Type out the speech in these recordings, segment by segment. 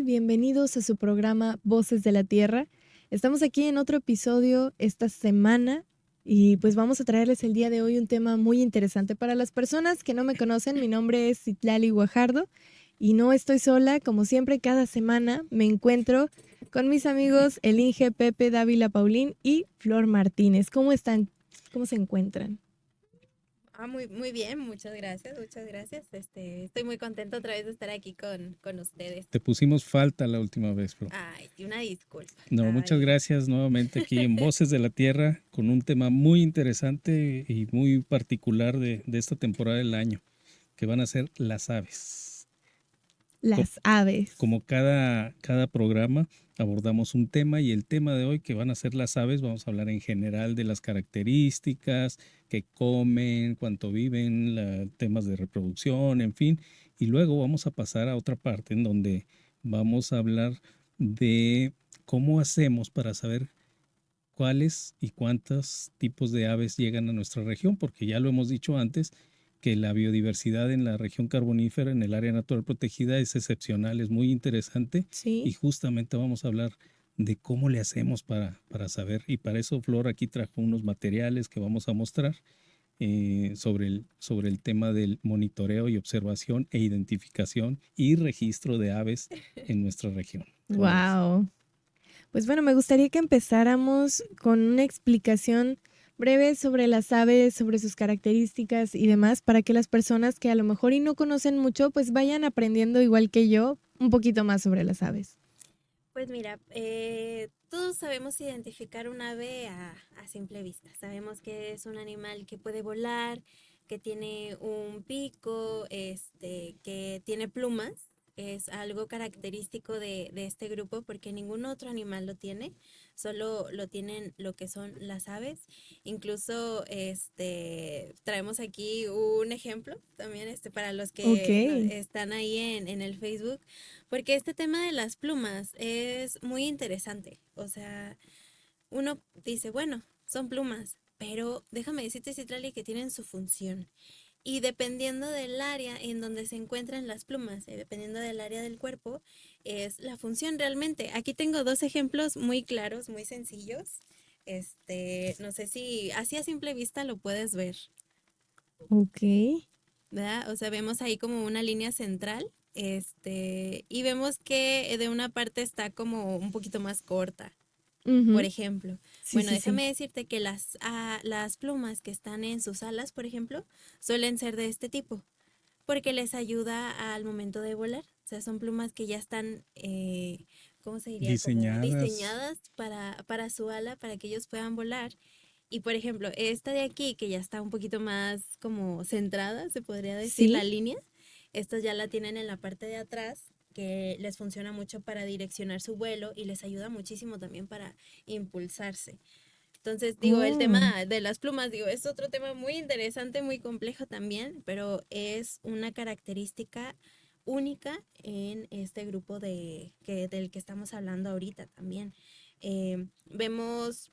Bienvenidos a su programa Voces de la Tierra. Estamos aquí en otro episodio esta semana y pues vamos a traerles el día de hoy un tema muy interesante. Para las personas que no me conocen, mi nombre es Citlali Guajardo y no estoy sola. Como siempre, cada semana me encuentro con mis amigos el Inge, Pepe, Dávila, Paulín y Flor Martínez. ¿Cómo están? ¿Cómo se encuentran? Muy bien, muchas gracias, muchas gracias. Estoy muy contenta otra vez de estar aquí con ustedes. Te pusimos falta la última vez, Flo. Ay, y una disculpa. No, muchas Ay. gracias nuevamente aquí en Voces de la Tierra con un tema muy interesante y muy particular de esta temporada del año, que van a ser las aves. Las aves. Como cada programa abordamos un tema y el tema de hoy que van a ser las aves, vamos a hablar en general de las características, qué comen, cuánto viven, temas de reproducción, en fin. Y luego vamos a pasar a otra parte en donde vamos a hablar de cómo hacemos para saber cuáles y cuántos tipos de aves llegan a nuestra región, porque ya lo hemos dicho antes, que la biodiversidad en la región carbonífera, en el área natural protegida, es excepcional, es muy interesante y Sí. justamente vamos a hablar de cómo le hacemos para saber. Y para eso Flor aquí trajo unos materiales que vamos a mostrar sobre el tema del monitoreo y observación e identificación y registro de aves en nuestra región. ¿Cómo ves? Wow. Pues bueno, me gustaría que empezáramos con una explicación breve sobre las aves, sobre sus características y demás, para que las personas que a lo mejor y no conocen mucho, pues vayan aprendiendo igual que yo un poquito más sobre las aves. Pues mira, todos sabemos identificar un ave a simple vista. Sabemos que es un animal que puede volar, que tiene un pico, que tiene plumas. Es algo característico de este grupo porque ningún otro animal lo tiene, solo lo tienen lo que son las aves. Incluso traemos aquí un ejemplo también para los Ok. que están ahí en el Facebook. Porque este tema de las plumas es muy interesante. O sea, uno dice, bueno, son plumas, pero déjame decirte, Citlali, que tienen su función. Y dependiendo del área en donde se encuentran las plumas, dependiendo del área del cuerpo, es la función realmente. Aquí tengo dos ejemplos muy claros, muy sencillos. No sé si así a simple vista lo puedes ver, Ok. ¿verdad? O sea, vemos ahí como una línea central, y vemos que de una parte está como un poquito más corta, por Ujú. ejemplo. Sí, Bueno, sí, sí. déjame decirte que las plumas que están en sus alas, por ejemplo, suelen ser de este tipo, porque les ayuda al momento de volar. O sea, son plumas que ya están, ¿cómo se diría? Como Diseñadas. diseñadas para su ala, para que ellos puedan volar. Y por ejemplo, esta de aquí, que ya está un poquito más como centrada, se podría decir, la Sí. línea, estas ya la tienen en la parte de atrás, que les funciona mucho para direccionar su vuelo y les ayuda muchísimo también para impulsarse. Entonces, digo, el Oh. tema de las plumas, digo, es otro tema muy interesante, muy complejo también, pero es una característica única en este grupo del que estamos hablando ahorita también. Vemos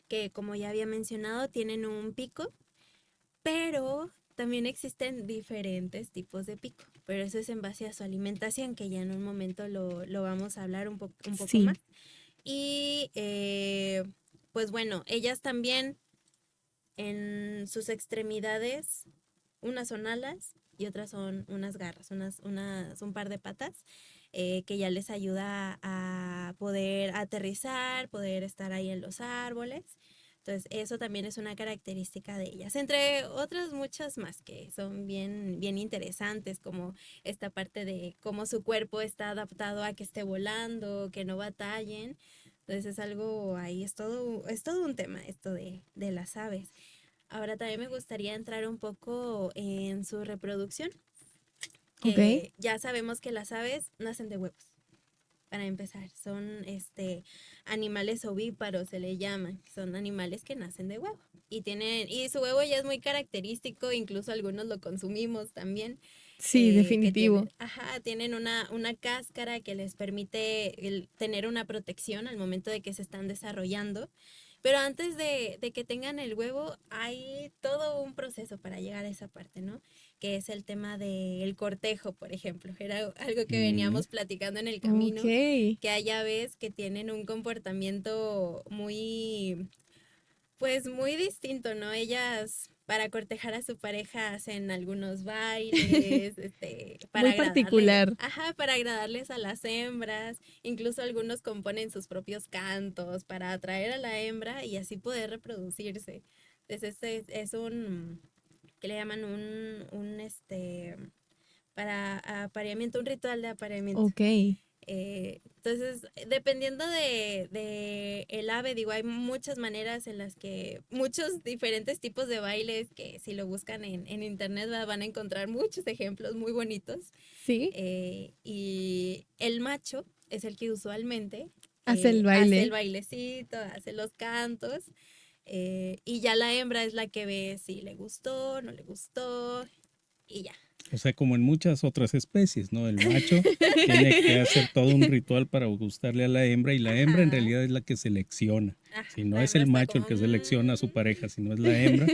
que, como ya había mencionado, tienen un pico, pero también existen diferentes tipos de pico, pero eso es en base a su alimentación, que ya en un momento lo vamos a hablar un poco Sí. más. Y pues bueno, ellas también en sus extremidades, unas son alas y otras son unas garras, un par de patas, que ya les ayuda a poder aterrizar, poder estar ahí en los árboles. Entonces, eso también es una característica de ellas, entre otras muchas más que son bien, bien interesantes, como esta parte de cómo su cuerpo está adaptado a que esté volando, que no batallen. Entonces, es algo ahí, es todo un tema esto de las aves. Ahora también me gustaría entrar un poco en su reproducción, Ok. que ya sabemos que las aves nacen de huevos. Para empezar, son animales ovíparos, se le llaman, son animales que nacen de huevo. Y su huevo ya es muy característico, incluso algunos lo consumimos también, Sí, definitivo. tienen una cáscara que les permite tener una protección al momento de que se están desarrollando. Pero antes de que tengan el huevo, hay todo un proceso para llegar a esa parte, ¿no? que es el tema del cortejo, por ejemplo. Era algo que Mm, veníamos platicando en el camino, Ok. que hay aves que tienen un comportamiento muy, pues muy distinto, ¿no? Ellas para cortejar a su pareja hacen algunos bailes, para Muy agradarle, particular. ajá, para agradarles a las hembras, incluso algunos componen sus propios cantos para atraer a la hembra y así poder reproducirse. Entonces es un, ¿qué le llaman? Para apareamiento, un ritual de apareamiento. Ok. Entonces, dependiendo de el ave, digo, hay muchas maneras en las que, muchos diferentes tipos de bailes que si lo buscan en internet van a encontrar muchos ejemplos muy bonitos. Sí. Y el macho es el que usualmente Hace el hace el baile. bailecito, hace los cantos, y ya la hembra es la que ve si le gustó, no le gustó, y ya. O sea, como en muchas otras especies, ¿no? El macho tiene que hacer todo un ritual para gustarle a la hembra y la hembra en Ajá, realidad es la que selecciona. ajá, Si no la es hembra el está macho el como, que selecciona a su pareja, sino es la hembra.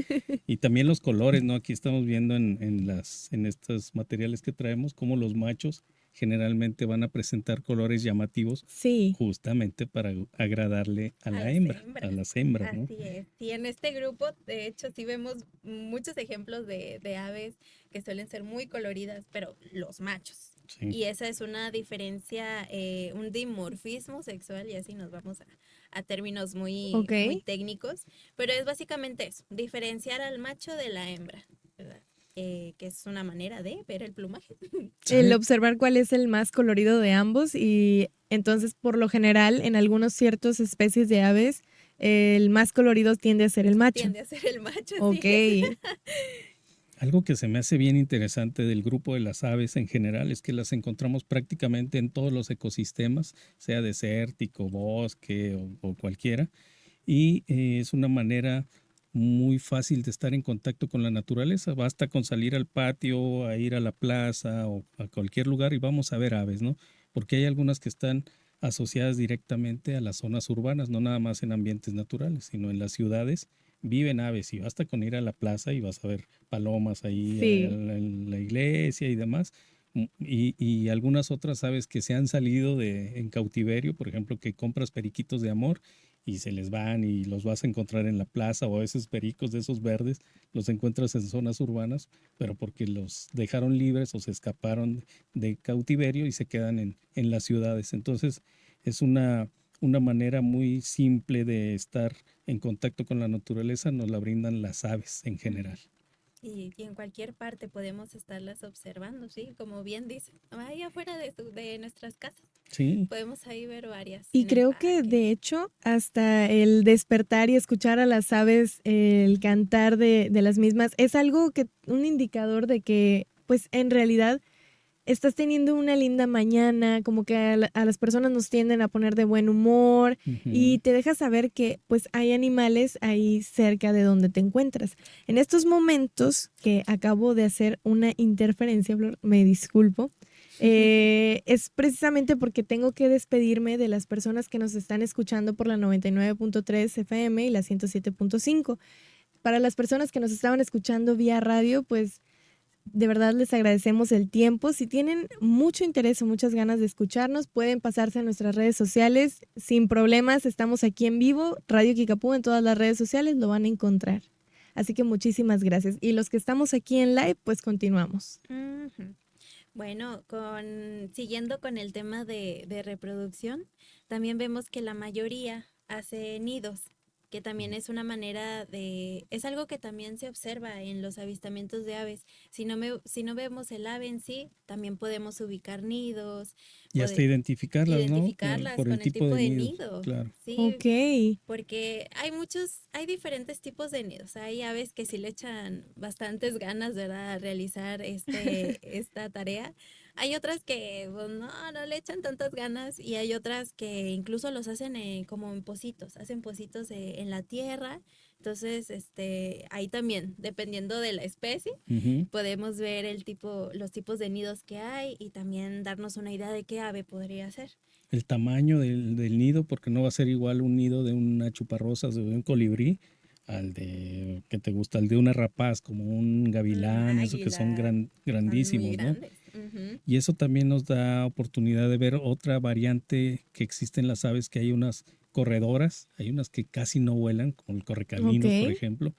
Y también los colores, ¿no? Aquí estamos viendo en estos materiales que traemos cómo los machos generalmente van a presentar colores llamativos Sí. justamente para agradarle a a la las hembra, a hembras. las hembras, ¿no? Así es. Y en este grupo, de hecho, sí vemos muchos ejemplos de aves que suelen ser muy coloridas, pero los machos. Sí. Y esa es una diferencia, un dimorfismo sexual, y así nos vamos a términos muy, Ok. muy técnicos, pero es básicamente eso, diferenciar al macho de la hembra, ¿verdad? Que es una manera de ver el plumaje. El ¿Sabe? observar cuál es el más colorido de ambos y entonces por lo general en algunos ciertos especies de aves el más colorido tiende a ser el macho. Tiende a ser el macho, así Ok. es. Algo que se me hace bien interesante del grupo de las aves en general es que las encontramos prácticamente en todos los ecosistemas, sea desértico, bosque o cualquiera, y es una manera muy fácil de estar en contacto con la naturaleza. Basta con salir al patio, a ir a la plaza o a cualquier lugar y vamos a ver aves, ¿no? Porque hay algunas que están asociadas directamente a las zonas urbanas, no nada más en ambientes naturales, sino en las ciudades viven aves y basta con ir a la plaza y vas a ver palomas ahí Sí. en la iglesia y demás. Y algunas otras aves que se han salido en cautiverio, por ejemplo, que compras periquitos de amor y se les van y los vas a encontrar en la plaza o a veces pericos de esos verdes los encuentras en zonas urbanas, pero porque los dejaron libres o se escaparon de cautiverio y se quedan en las ciudades. Entonces es una manera muy simple de estar en contacto con la naturaleza, nos la brindan las aves en general. Y en cualquier parte podemos estarlas observando, ¿sí? Como bien dice, ahí afuera de nuestras casas. Sí, Podemos ahí ver varias Y en el creo que parque. de hecho hasta el despertar y escuchar a las aves, el cantar de las mismas, es algo que, un indicador de que pues en realidad estás teniendo una linda mañana, como que a las personas nos tienden a poner de buen humor y ujú, te deja saber que pues hay animales ahí cerca de donde te encuentras. En estos momentos que acabo de hacer una interferencia, Flor, me disculpo, es precisamente porque tengo que despedirme de las personas que nos están escuchando por la 99.3 FM y la 107.5. Para las personas que nos estaban escuchando vía radio, pues de verdad les agradecemos el tiempo. Si tienen mucho interés o muchas ganas de escucharnos, pueden pasarse a nuestras redes sociales sin problemas. Estamos aquí en vivo, Radio Kikapú, en todas las redes sociales lo van a encontrar. Así que muchísimas gracias. Y los que estamos aquí en live, pues continuamos. Ujú. Bueno, siguiendo con el tema de reproducción, también vemos que la mayoría hace nidos, que también es una manera es algo que también se observa en los avistamientos de aves. Si no vemos el ave en sí, también podemos ubicar nidos, y hasta identificarlas, ¿no? identificarlas Por el con el tipo tipo de de nidos, nido, claro. ¿sí? Ok. Porque hay diferentes tipos de nidos. Hay aves que sí le echan bastantes ganas, ¿verdad?, a realizar esta tarea. Hay otras que pues, no le echan tantas ganas y hay otras que incluso los hacen como en pocitos, hacen pocitos en la tierra. Entonces, ahí también, dependiendo de la especie, Ujú. podemos ver los tipos de nidos que hay y también darnos una idea de qué ave podría ser. El tamaño del nido, porque no va a ser igual un nido de una chuparrosas o de un colibrí al de, ¿qué te gusta? Al de una rapaz, como un gavilán, eso que son Águila, son muy grandísimos, ¿no? grandes. Ujú. Y eso también nos da oportunidad de ver otra variante que existe en las aves, que hay unas corredoras, hay unas que casi no vuelan, como el Ok. correcaminos, por ejemplo,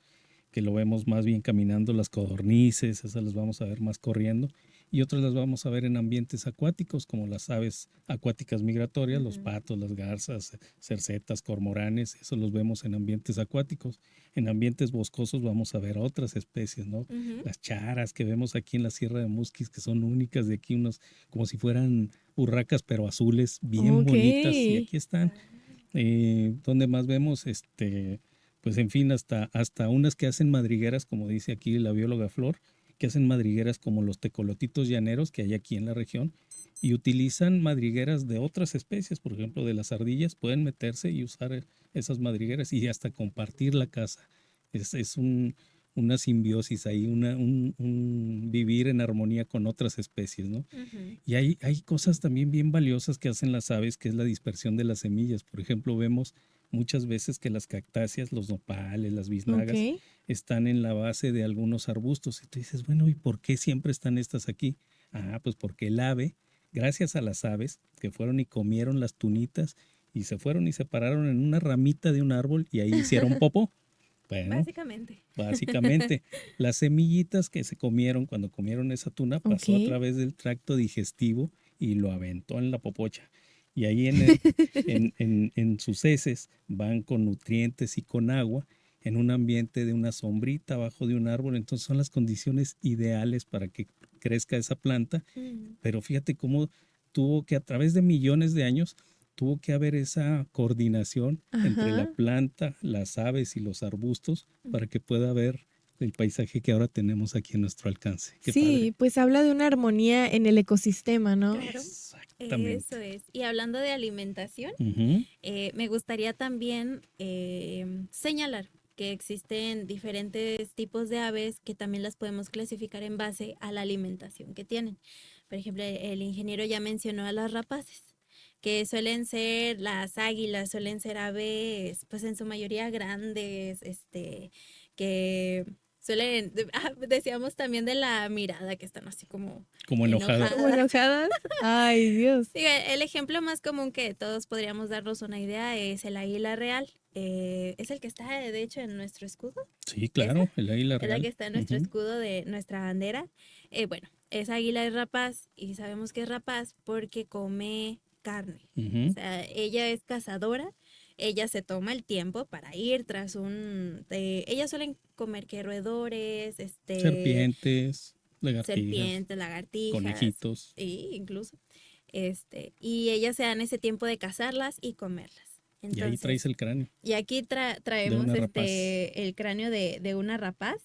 que lo vemos más bien caminando, las codornices, esas las vamos a ver más corriendo, y otras las vamos a ver en ambientes acuáticos, como las aves acuáticas migratorias, los Ujú. patos, las garzas, cercetas, cormoranes, eso los vemos en ambientes acuáticos. En ambientes boscosos vamos a ver otras especies, ¿no? Ujú. Las charas que vemos aquí en la Sierra de Musquis, que son únicas de aquí, unos como si fueran urracas, pero azules, bien Ok. bonitas, y aquí están. Ah, Donde más vemos, pues en fin, hasta unas que hacen madrigueras, como dice aquí la bióloga Flor, que hacen madrigueras como los tecolotitos llaneros que hay aquí en la región, y utilizan madrigueras de otras especies, por ejemplo, de las ardillas, pueden meterse y usar esas madrigueras y hasta compartir la casa. Es una simbiosis ahí, un vivir en armonía con otras especies, ¿no? ujú. Y hay cosas también bien valiosas que hacen las aves, que es la dispersión de las semillas. Por ejemplo, vemos muchas veces que las cactáceas, los nopales, las biznagas, Ok. están en la base de algunos arbustos. Y tú dices, bueno, ¿y por qué siempre están estas aquí? Ah, pues porque el ave, gracias a las aves, que fueron y comieron las tunitas y se fueron y se pararon en una ramita de un árbol y ahí hicieron popó. Bueno, Básicamente. básicamente, las semillitas que se comieron cuando comieron esa tuna Ok. pasó a través del tracto digestivo y lo aventó en la popocha. Y ahí en sus heces van con nutrientes y con agua en un ambiente de una sombrita abajo de un árbol. Entonces son las condiciones ideales para que crezca esa planta. Mm. Pero fíjate cómo tuvo que a través de millones de años tuvo que haber esa coordinación entre la Ajá. planta, las aves y los arbustos para que pueda haber el paisaje que ahora tenemos aquí a nuestro alcance. Qué padre. Sí, pues habla de una armonía en el ecosistema, ¿no? Claro, eso Exactamente. es. Y hablando de alimentación, Ujú, me gustaría también señalar que existen diferentes tipos de aves que también las podemos clasificar en base a la alimentación que tienen. Por ejemplo, el ingeniero ya mencionó a las rapaces, que suelen ser las águilas, suelen ser aves, pues en su mayoría grandes, que suelen, decíamos también de la mirada, que están así como como enojadas. ¿Como enojadas. enojadas? Ay, Dios. Digo, el ejemplo más común que todos podríamos darnos una idea es el águila real. Es el que está, de hecho, en nuestro escudo. Sí, Esa claro, el águila es la que real. está en nuestro Ujú, escudo de nuestra bandera. Bueno, esa águila es rapaz y sabemos que es rapaz porque come carne. O ujú. sea, ella es cazadora. Ella se toma el tiempo para ir tras ellas suelen comer que roedores, Serpientes, lagartijas, serpientes, lagartijas, conejitos. y incluso, y ellas se dan ese tiempo de cazarlas y comerlas. Y ahí traes Entonces, el cráneo y aquí de traemos una rapaz. el cráneo de una rapaz.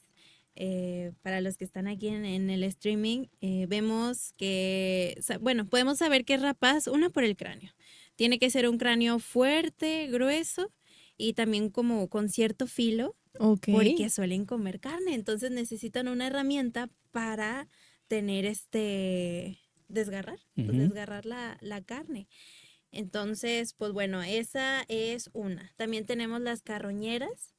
Para los que están aquí en el streaming, vemos que, bueno, podemos saber que es rapaz, una por el cráneo. Tiene que ser un cráneo fuerte, grueso y también como con cierto filo Ok. porque suelen comer carne, entonces necesitan una herramienta para tener desgarrar, pues Ujú, desgarrar la carne. Entonces, pues bueno, esa es una. También tenemos las carroñeras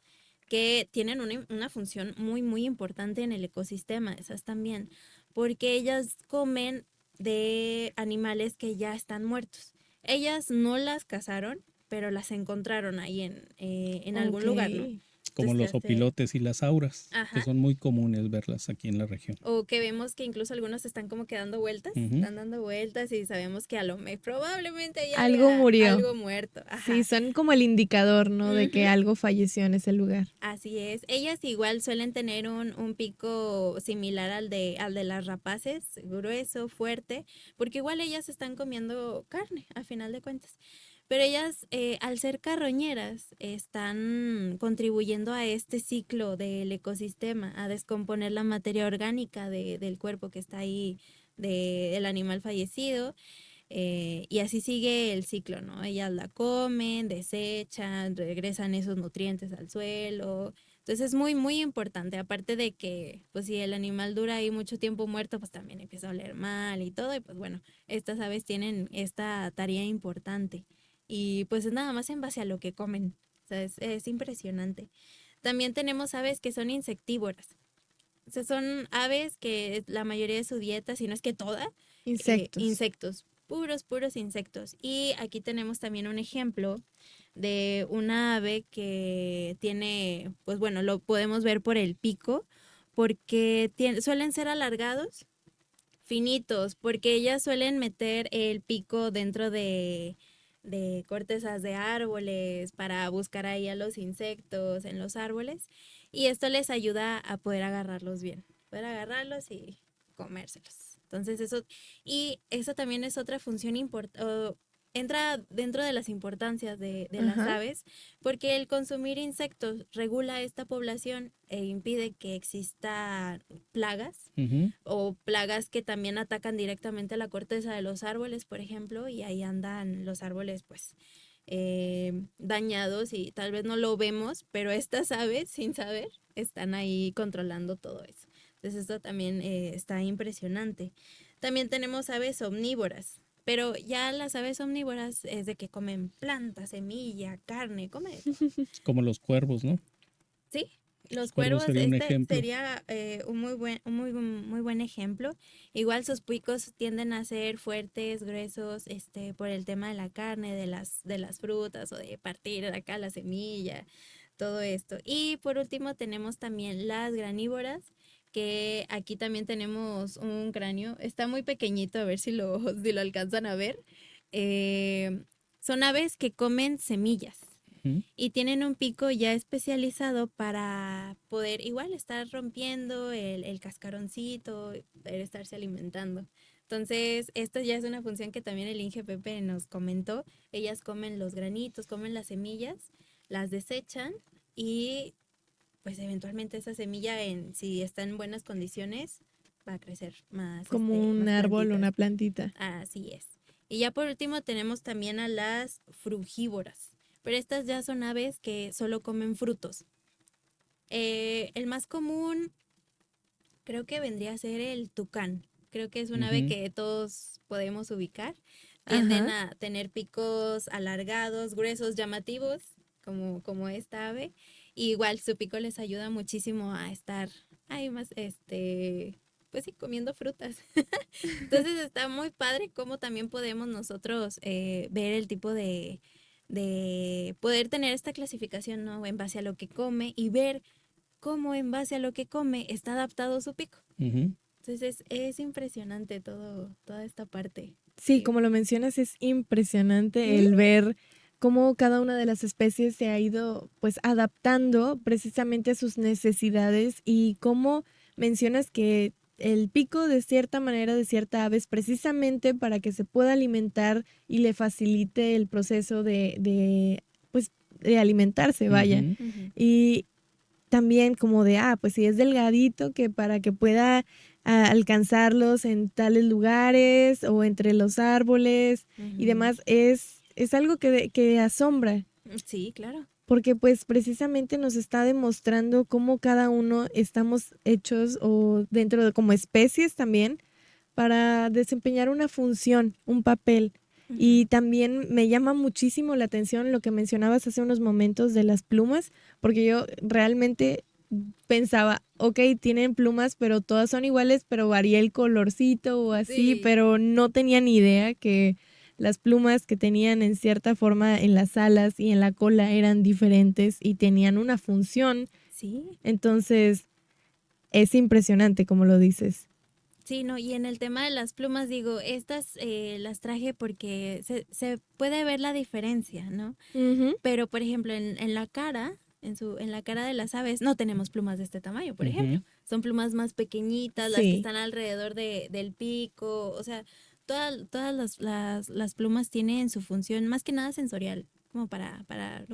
que tienen una función muy, muy importante en el ecosistema, esas también, porque ellas comen de animales que ya están muertos. Ellas no las cazaron, pero las encontraron ahí en algún Ok. lugar, ¿no? como Entonces, los opilotes y las auras, que ajá, son muy comunes verlas aquí en la región. o que vemos que incluso algunos están como que dando vueltas, Ujú. están dando vueltas y sabemos que a lo mejor probablemente ahí Algo haya murió. algo muerto. Sí, Ajá. son como el indicador, ¿no? De Ujú. que algo falleció en ese lugar. Así es. Ellas igual suelen tener un pico similar al de las rapaces, grueso, fuerte, porque igual ellas están comiendo carne, a final de cuentas. Pero ellas, al ser carroñeras, están contribuyendo a este ciclo del ecosistema, a descomponer la materia orgánica del cuerpo que está ahí del animal fallecido. Y así sigue el ciclo, ¿no? Ellas la comen, desechan, regresan esos nutrientes al suelo. Entonces es muy, muy importante. Aparte de que, pues si el animal dura ahí mucho tiempo muerto, pues también empieza a oler mal y todo. Y pues bueno, estas aves tienen esta tarea importante. Y pues es nada más en base a lo que comen. O sea, es impresionante. También tenemos aves que son insectívoras. O sea, son aves que la mayoría de su dieta, si no es que toda, Insectos. insectos, puros insectos. Y aquí tenemos también un ejemplo de una ave que tiene, pues bueno, lo podemos ver por el pico, porque suelen ser alargados, finitos, porque ellas suelen meter el pico dentro de cortezas de árboles para buscar ahí a los insectos en los árboles, y esto les ayuda a poder agarrarlos bien, poder agarrarlos y comérselos. Entonces y eso también es otra función importante, entra dentro de las importancias de las Ajá. aves, porque el consumir insectos regula esta población e impide que existan plagas Ujú. o plagas que también atacan directamente a la corteza de los árboles, por ejemplo, y ahí andan los árboles pues dañados y tal vez no lo vemos, pero estas aves, sin saber, están ahí controlando todo eso. Entonces esto también está impresionante. También tenemos aves omnívoras, pero ya las aves omnívoras es de que comen plantas, semilla, carne, comen de todo. Como los cuervos, ¿no? Sí, los Cuervo cuervos, sería un este ejemplo. sería un muy buen ejemplo. Igual sus picos tienden a ser fuertes, gruesos, por el tema de la carne, de las frutas o de partir de acá la semilla, todo esto. Y por último tenemos también las granívoras, que aquí también tenemos un cráneo. Está muy pequeñito, a ver si lo, si lo alcanzan a ver. Son aves que comen semillas Ujú. y tienen un pico ya especializado para poder igual estar rompiendo el cascaroncito, poder estarse alimentando. Entonces, esta ya es una función que también el Inge Pepe nos comentó. Ellas comen los granitos, comen las semillas, las desechan y pues eventualmente esa semilla, si está en buenas condiciones, va a crecer más, Como un más árbol, plantitas. una plantita. Así es. Y ya por último tenemos también a las frugívoras, pero estas ya son aves que solo comen frutos. El más común creo que vendría a ser el tucán. Creo que es un ave Ujú. que todos podemos ubicar. Tienden Ajá. a tener picos alargados, gruesos, llamativos, como esta ave. Y igual su pico les ayuda muchísimo a estar ahí más, pues sí, comiendo frutas. Entonces está muy padre cómo también podemos nosotros ver el tipo de poder tener esta clasificación, ¿no? En base a lo que come y ver cómo en base a lo que come está adaptado su pico. Ujú. Entonces es impresionante toda esta parte. Sí, Sí. como lo mencionas, es impresionante ¿Mm? el ver cómo cada una de las especies se ha ido pues adaptando precisamente a sus necesidades y cómo mencionas que el pico de cierta manera de cierta ave es precisamente para que se pueda alimentar y le facilite el proceso pues de alimentarse, vaya. Ujú. Ujú, Y también como de, pues si es delgadito, que para que pueda alcanzarlos en tales lugares o entre los árboles y ujú. demás, es algo que asombra, Sí, claro. porque pues precisamente nos está demostrando cómo cada uno estamos hechos o dentro de como especies también para desempeñar una función, un papel. Ujú. Y también me llama muchísimo la atención lo que mencionabas hace unos momentos de las plumas, porque yo realmente pensaba, ok, tienen plumas, pero todas son iguales, pero varía el colorcito o así, Sí, pero no tenía ni idea que las plumas que tenían en cierta forma en las alas y en la cola eran diferentes y tenían una función. sí. Entonces, es impresionante como lo dices. Sí, no, y en el tema de las plumas, digo, estas las traje porque se puede ver la diferencia, ¿no? Ujú. Pero, por ejemplo, en la cara, en la cara de las aves, no tenemos plumas de este tamaño, por ejemplo. Ujú. Son plumas más pequeñitas, las que Sí. están alrededor del pico, o sea, todas las plumas tienen su función más que nada sensorial,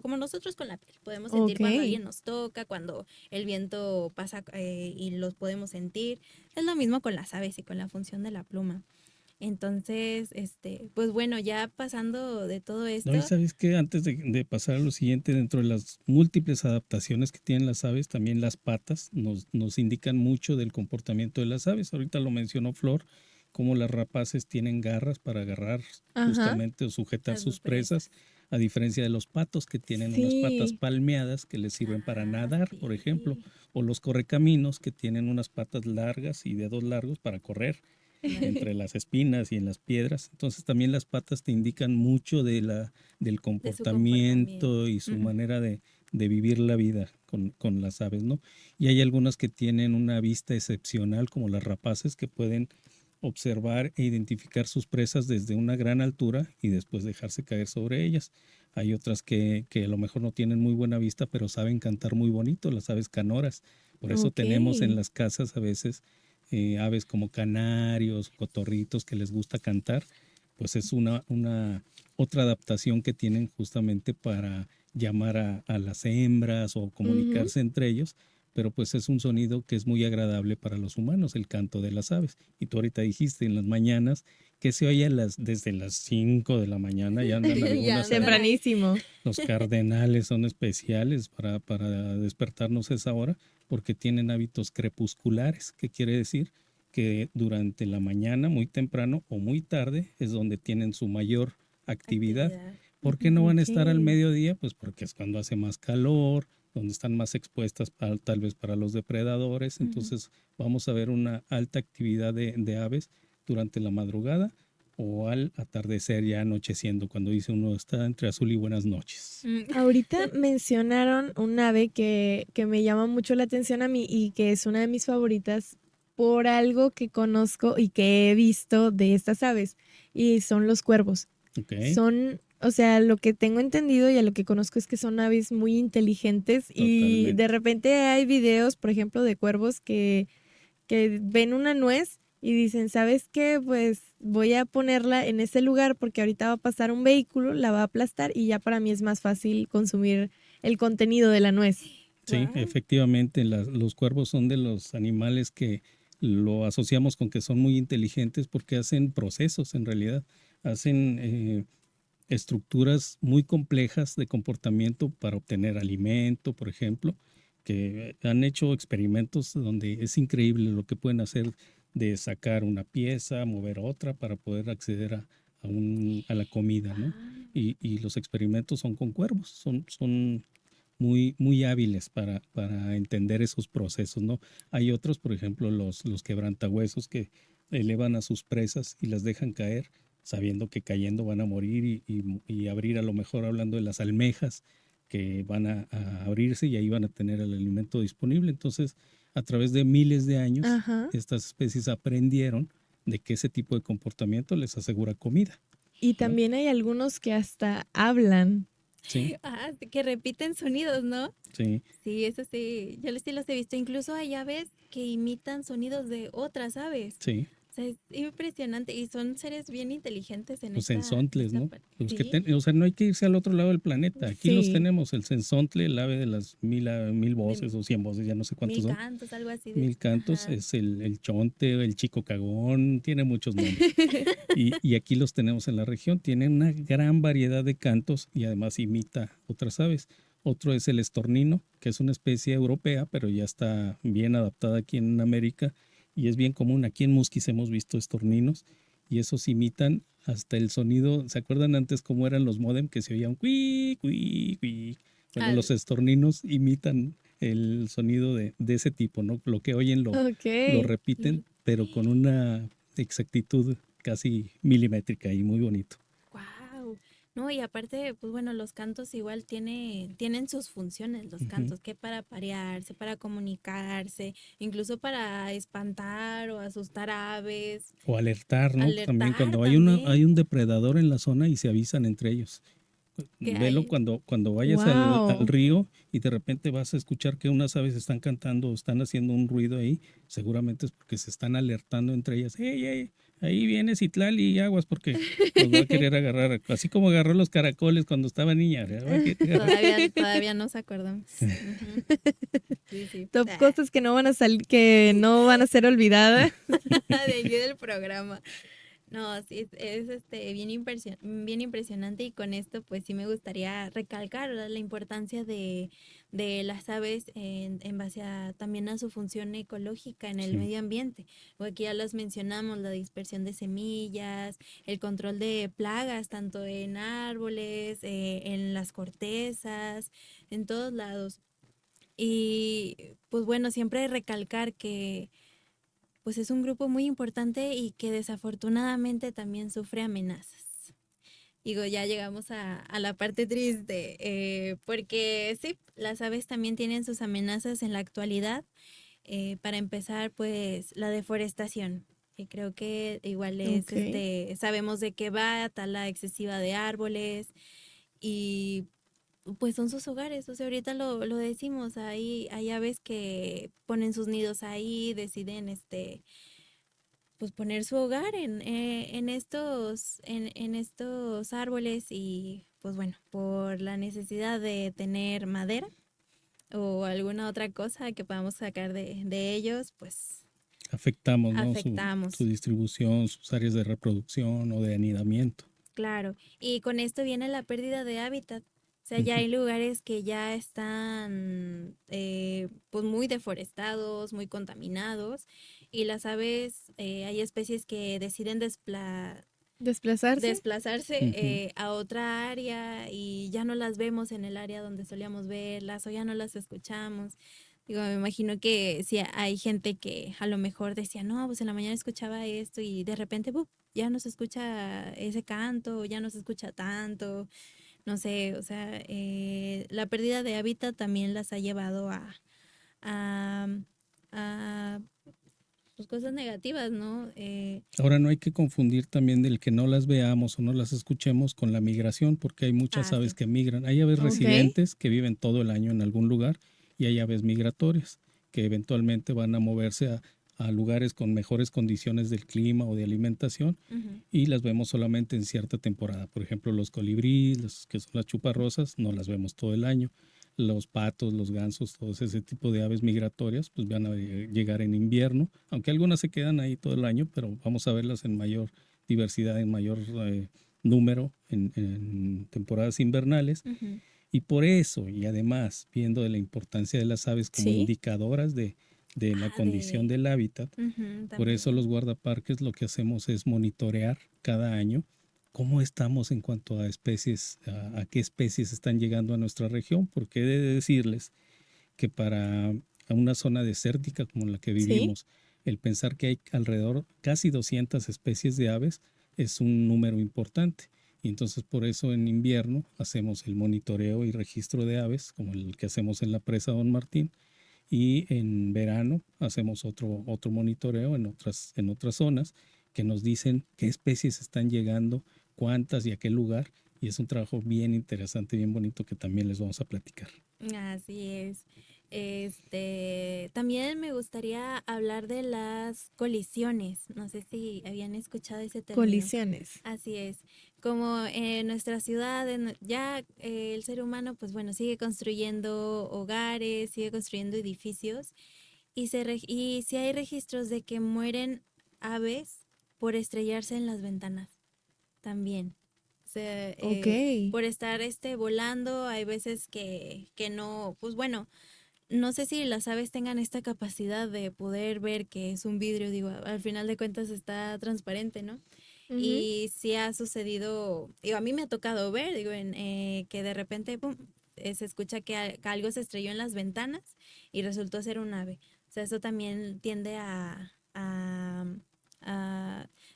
como nosotros con la piel. Podemos sentir Ok. cuando alguien nos toca, cuando el viento pasa y los podemos sentir. Es lo mismo con las aves y con la función de la pluma. Entonces, pues bueno, ya pasando de todo No, y esto. sabes que antes de pasar a lo siguiente, dentro de las múltiples adaptaciones que tienen las aves, también las patas nos indican mucho del comportamiento de las aves. Ahorita lo mencionó Flor, cómo las rapaces tienen garras para agarrar Ajá. justamente o sujetar A sus sus presas. presas. a diferencia de los patos que tienen unas patas Sí. palmeadas que les sirven para nadar, por ejemplo, Sí. o los correcaminos que tienen unas patas largas y dedos largos para correr Ándale. entre las espinas y en las piedras. Entonces también las patas te indican mucho del De su comportamiento. comportamiento y su Ujú. manera de vivir la vida con las aves, ¿no? Y hay algunas que tienen una vista excepcional, como las rapaces, que pueden observar e identificar sus presas desde una gran altura y después dejarse caer sobre ellas. Hay otras que a lo mejor no tienen muy buena vista, pero saben cantar muy bonito, las aves canoras. Por eso Ok. tenemos en las casas a veces aves como canarios, cotorritos que les gusta cantar, pues es una otra adaptación que tienen justamente para llamar a las hembras o Ujú. comunicarse entre ellos, pero pues es un sonido que es muy agradable para los humanos, el canto de las aves. Y tú ahorita dijiste en las mañanas que se oye desde las 5 de la mañana, ya andan Ya algunas andan ahí. ahí. Tempranísimo. Los cardenales son especiales para despertarnos a esa hora porque tienen hábitos crepusculares, que quiere decir que durante la mañana, muy temprano o muy tarde, es donde tienen su mayor actividad. Actividad. ¿Por qué no van a estar al Ok. mediodía? Pues porque es cuando hace más calor, donde están más expuestas tal vez para los depredadores. Ujú. Entonces vamos a ver una alta actividad de aves durante la madrugada o al atardecer ya anocheciendo, cuando dice uno está entre azul y buenas noches. Mm. Ahorita mencionaron un ave que me llama mucho la atención a mí y que es una de mis favoritas por algo que conozco y que he visto de estas aves, y son los cuervos. Ok, Son, o sea, lo que tengo entendido y a lo que conozco es que son aves muy inteligentes y de totalmente. repente hay videos, por ejemplo, de cuervos que ven una nuez y dicen, ¿sabes qué? Pues voy a ponerla en ese lugar porque ahorita va a pasar un vehículo, la va a aplastar y ya para mí es más fácil consumir el contenido de la nuez. Sí, Guau. efectivamente, los cuervos son de los animales que lo asociamos con que son muy inteligentes porque hacen procesos en realidad, hacen estructuras muy complejas de comportamiento para obtener alimento, por ejemplo, que han hecho experimentos donde es increíble lo que pueden hacer de sacar una pieza, mover otra para poder acceder a la comida, ¿no? Guau. Y los experimentos son con cuervos, son muy, muy hábiles para entender esos procesos, ¿no? Hay otros, por ejemplo, los quebrantahuesos que elevan a sus presas y las dejan caer sabiendo que cayendo van a morir y abrir a lo mejor hablando de las almejas que van a abrirse y ahí van a tener el alimento disponible. Entonces, a través de miles de años, Ajá. estas especies aprendieron de que ese tipo de comportamiento les asegura comida, Y ¿no? también hay algunos que hasta hablan. Sí, Ah, que repiten sonidos, ¿no? sí, Sí, eso sí, sí los he visto. Incluso hay aves que imitan sonidos de otras aves. sí. O sea, es impresionante y son seres bien inteligentes en Los en sensontles, esta ¿no? parte. Los que Sí, o sea, no hay que irse al otro lado del planeta. Aquí los Sí. tenemos, el sensontle, el ave de las mil voces de o 100 voces, ya no sé cuántos mil son. cantos, algo así de. 1000 cantos Ajá. es el chonte, el chico cagón, tiene muchos nombres. Y aquí los tenemos en la región. Tienen una gran variedad de cantos y además imita otras aves. Otro es el estornino, que es una especie europea, pero ya está bien adaptada aquí en América y es bien común. Aquí en Musquis hemos visto estorninos y esos imitan hasta el sonido. ¿Se acuerdan antes cómo eran los módem que se oían cuí, cuí, cuí? Bueno, los Al- estorninos imitan el sonido de ese tipo, ¿no? Lo que oyen lo Ok. repiten, pero con una exactitud casi milimétrica y muy bonito. Wow. No, y aparte, pues bueno, los cantos igual tienen sus funciones, los Ujú. cantos, que para parearse, para comunicarse, incluso para espantar o asustar aves, O alertar, ¿no? También alertar cuando hay también un depredador en la zona y se avisan entre ellos. que Velo hay. cuando vayas al Wow. río y de repente vas a escuchar que unas aves están cantando o están haciendo un ruido ahí, seguramente es porque se están alertando entre ellas. ¡Ey, ey! Ahí viene Citlali y aguas porque nos va a querer agarrar. Así como agarró los caracoles cuando estaba niña. Va a querer agarrar. Todavía nos acordamos. Ujú. Sí, sí. Top cosas que no van a salir, que no van a ser olvidadas. De aquí del programa. No, sí, bien impresionante y con esto pues sí me gustaría recalcar, ¿verdad?, la importancia de las aves en base a, también a su función ecológica en el Sí. medio ambiente. O aquí ya las mencionamos, la dispersión de semillas, el control de plagas, tanto en árboles, en las cortezas, en todos lados. Y pues bueno, siempre recalcar que pues es un grupo muy importante y que desafortunadamente también sufre amenazas. Digo, ya llegamos a la parte triste, porque sí, las aves también tienen sus amenazas en la actualidad. Para empezar, pues la deforestación, que creo que igual es, Ok. sabemos de qué va, tala excesiva de árboles y pues son sus hogares, o sea, ahorita lo decimos, hay aves que ponen sus nidos ahí, deciden pues poner su hogar en estos árboles y pues bueno, por la necesidad de tener madera o alguna otra cosa que podamos sacar de ellos, pues Afectamos, ¿no? Su afectamos. distribución, sus áreas de reproducción o de anidamiento. Claro, y con esto viene la pérdida de hábitat. O sea, ya Ujú. hay lugares que ya están pues muy deforestados, muy contaminados, y las aves, hay especies que deciden ¿Desplazarse? desplazarse Ujú. a otra área y ya no las vemos en el área donde solíamos verlas o ya no las escuchamos. Digo, me imagino que si hay gente que a lo mejor decía, no, pues en la mañana escuchaba esto y de repente ¡pum!, ya no se escucha ese canto, ya no se escucha tanto, no sé, o sea, la pérdida de hábitat también las ha llevado a, a pues, cosas negativas, ¿no? Ahora no hay que confundir también del que no las veamos o no las escuchemos con la migración, porque hay muchas aves Sí. que migran. Hay aves Ok. residentes que viven todo el año en algún lugar y hay aves migratorias que eventualmente van a moverse a lugares con mejores condiciones del clima o de alimentación Ujú. y las vemos solamente en cierta temporada. Por ejemplo, los colibríes, los que son las chuparrosas, no las vemos todo el año. Los patos, los gansos, todos ese tipo de aves migratorias, pues van a llegar en invierno, aunque algunas se quedan ahí todo el año, pero vamos a verlas en mayor diversidad, en mayor número en temporadas invernales. Ujú. Y por eso, y además, viendo de la importancia de las aves como Sí. indicadoras de la Ah, condición del hábitat, ujú, por eso también. los guardaparques lo que hacemos es monitorear cada año cómo estamos en cuanto a especies, a qué especies están llegando a nuestra región, porque he de decirles que para una zona desértica como la que Sí. vivimos, el pensar que hay alrededor casi 200 especies de aves es un número importante. Y entonces por eso en invierno hacemos el monitoreo y registro de aves, como el que hacemos en la presa Don Martín, y en verano hacemos otro monitoreo en otras zonas que nos dicen qué especies están llegando, cuántas y a qué lugar. Y es un trabajo bien interesante, bien bonito que también les vamos a platicar. Así es. También me gustaría hablar de las colisiones. No sé si habían escuchado ese término. Colisiones. Así es. Como en nuestra ciudad, ya el ser humano, pues bueno, sigue construyendo hogares, sigue construyendo edificios y sí hay registros de que mueren aves por estrellarse en las ventanas también. O sea, Ok. por estar volando, hay veces que no, pues bueno, no sé si las aves tengan esta capacidad de poder ver que es un vidrio, digo, al final de cuentas está transparente, ¿no? Ujú. Y sí ha sucedido, digo, a mí me ha tocado ver, digo, que de repente, pum, se escucha que algo se estrelló en las ventanas y resultó ser un ave. O sea, eso también tiende a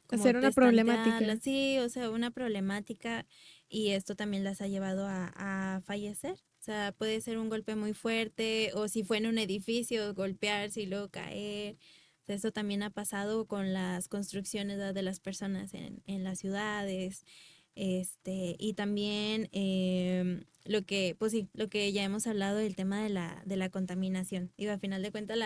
como Hacer una destantearla, problemática. sí, o sea, una problemática y esto también las ha llevado a fallecer. O sea, puede ser un golpe muy fuerte o si fue en un edificio, golpearse y luego caer. O sea, eso también ha pasado con las construcciones, ¿verdad?, de las personas en las ciudades. Y también lo que, pues sí, lo que ya hemos hablado, el tema de la contaminación. Digo, al final de cuentas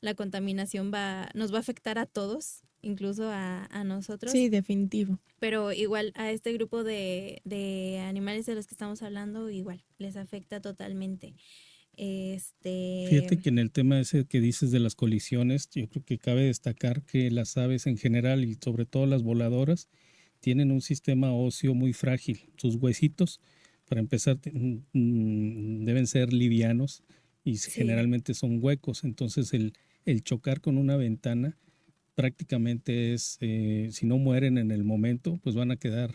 la contaminación nos va a afectar a todos, incluso a nosotros, Sí, definitivo. pero igual a este grupo de animales de los que estamos hablando, igual, les afecta totalmente. Fíjate que en el tema ese que dices de las colisiones, yo creo que cabe destacar que las aves en general y sobre todo las voladoras tienen un sistema óseo muy frágil. Sus huesitos, para empezar, deben ser livianos y Sí, generalmente son huecos. Entonces el chocar con una ventana prácticamente es, si no mueren en el momento, pues van a quedar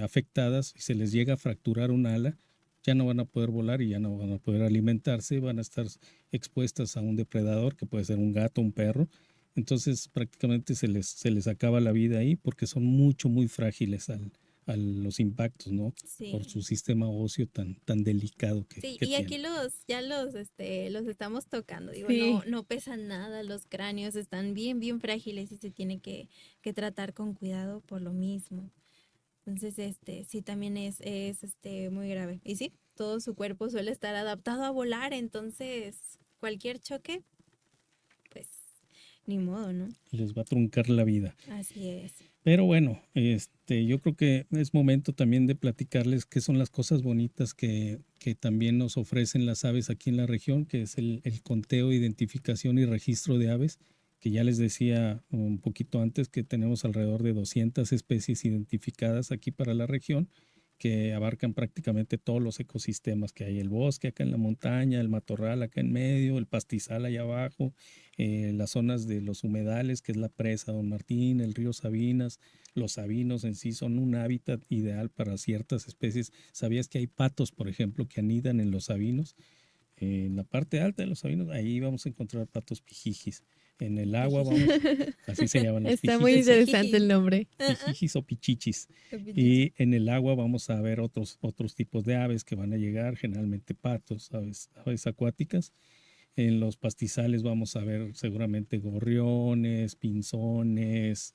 afectadas y se les llega a fracturar un ala, ya no van a poder volar y ya no van a poder alimentarse, van a estar expuestas a un depredador que puede ser un gato, un perro. Entonces prácticamente se les acaba la vida ahí porque son muy frágiles a los impactos, ¿no? Por sí. su sistema óseo tan delicado Sí, que y tienen. aquí los estamos tocando. Digo, no, Sí. no pesan nada, los cráneos están bien, bien frágiles y se tiene que tratar con cuidado por lo mismo. Entonces, sí también es muy grave. Y sí, todo su cuerpo suele estar adaptado a volar, entonces cualquier choque, pues ni modo, ¿no? Les va a truncar la vida. Así es. Pero bueno, yo creo que es momento también de platicarles qué son las cosas bonitas que también nos ofrecen las aves aquí en la región, que es el conteo, identificación y registro de aves, que ya les decía un poquito antes que tenemos alrededor de 200 especies identificadas aquí para la región, que abarcan prácticamente todos los ecosistemas que hay, el bosque acá en la montaña, el matorral acá en medio, el pastizal allá abajo, las zonas de los humedales, que es la presa Don Martín, el río Sabinas. Los sabinos en sí son un hábitat ideal para ciertas especies. ¿Sabías que hay patos, por ejemplo, que anidan en los sabinos? En la parte alta de los sabinos, ahí vamos a encontrar patos pijijis. En el agua vamos, así se llaman los Está muy pijijis, interesante el nombre. pijijis o pichichis. Capichichi. Y en el agua vamos a ver otros tipos de aves que van a llegar, generalmente patos, aves acuáticas. En los pastizales vamos a ver seguramente gorriones, pinzones,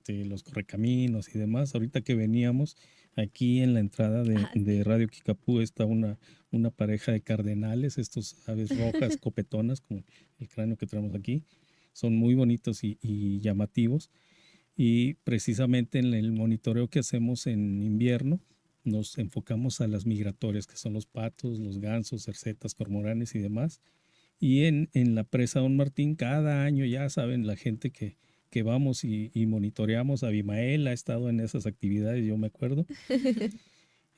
los correcaminos y demás. Ahorita que veníamos aquí en la entrada de, Ah, de sí. Radio Kikapú está una pareja de cardenales, estos aves rojas copetonas, como el cráneo que tenemos aquí. Son muy bonitos y llamativos. Y precisamente en el monitoreo que hacemos en invierno, nos enfocamos a las migratorias, que son los patos, los gansos, cercetas, cormoranes y demás. Y en la presa Don Martín, cada año, ya saben, la gente que vamos y monitoreamos, Abimael ha estado en esas actividades, yo me acuerdo.